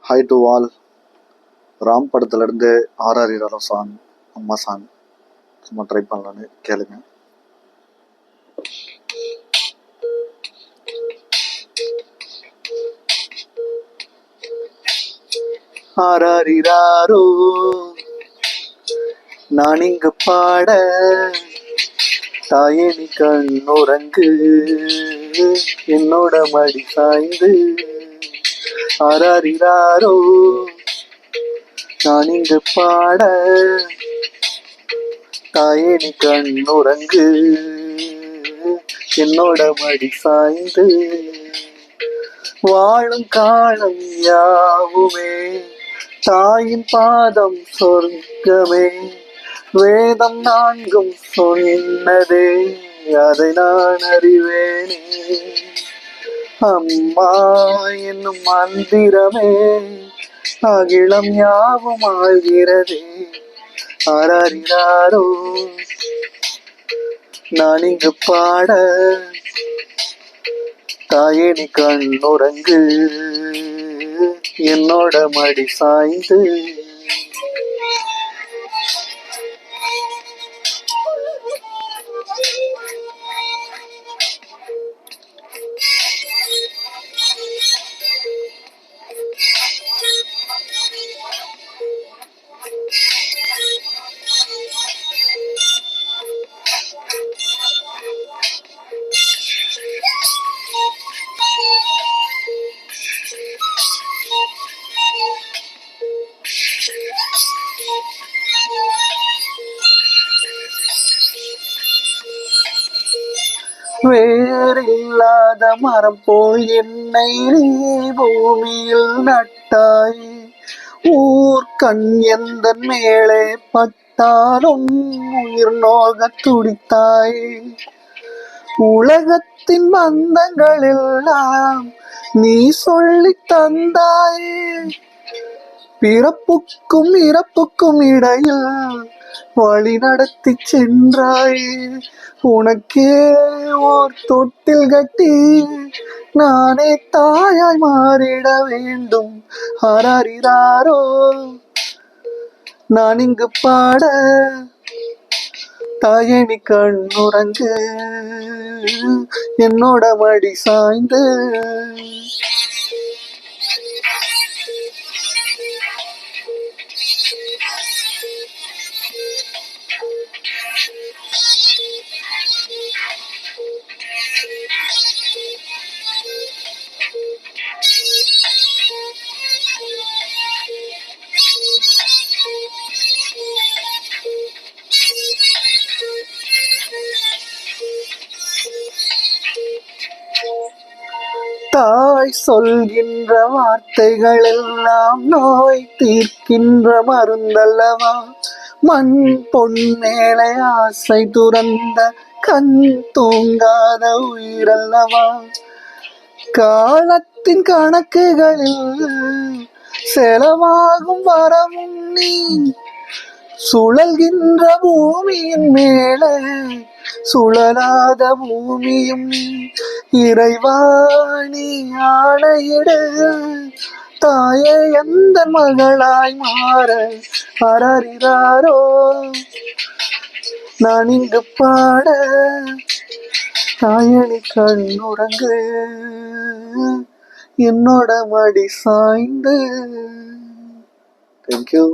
High to all. Ram படத்துலேருந்து RR hero song, அம்மா song சும்மா ட்ரை பண்ணலான்னு கேளுங்க. ஆராரிராரோ நான் இங்கு பாட, தாயணி கண்ணுறங்கு என்னோட மடி சாய்ந்து. ஆராரிராரோ நான் இங்கு பாட, தாயணி கண்ணுறங்கு என்னோட மடி சாய்ந்து. வாழும் காலம் யாவுமே தாயின் பாதம் சொர்க்கமே, வேதம் நான்கும் சொன்னதே அதை நான் அறிவேனே. அம்மா என்னும் மந்திரமே அகிலம் யாவும் ஆழ்கிறதே. ஆராரிராரோ நான் இங்கு பாட, தாயணி கண்ணுறங்கு என்னோட மடி சாய்ந்து. வேறில்லாத மரம் போல் என்னை நீ பூமியில் நட்டாய். ஊர்கண் எந்த மேலே பட்டாலும் உயிர் நோக துடித்தாய். உலகத்தின் பந்தங்கள் எல்லாம் நீ சொல்லி தந்தாய். பிறப்புக்கும் இறப்புக்கும் இடையில் வழி நடத்தி சென்றாய். உனக்கே ஓர் தொட்டில் கட்டி நானே தாயாய் மாறிட வேண்டும். ஆராரிராரோ நான் இங்கு பாட, தாயணி கண்ணுறங்கு என்னோட மடி சாய்ந்து. தாய் சொல்கின்ற வார்த்தைகள் எல்லாம் நோய் தீர்க்கின்ற மருந்தல்லவா. மண் பொன் மேலே ஆசை துறந்த கண் தூங்காத உயிரல்லவா. காலத்தின் கணக்குகளில் செலவாகும் வரவும் நீ, சுழல்கின்ற பூமியின் மேலே சுழலாத பூமியும் நீ. இறைவாணி ஆணையிடு தாயே எந்த மகளாய் மாற. ஆராரிராரோ நான் இங்கு பாட, தாயணி கண்ணுறங்கு என்னோட மடி சாய்ந்து. தேங்க்யூ.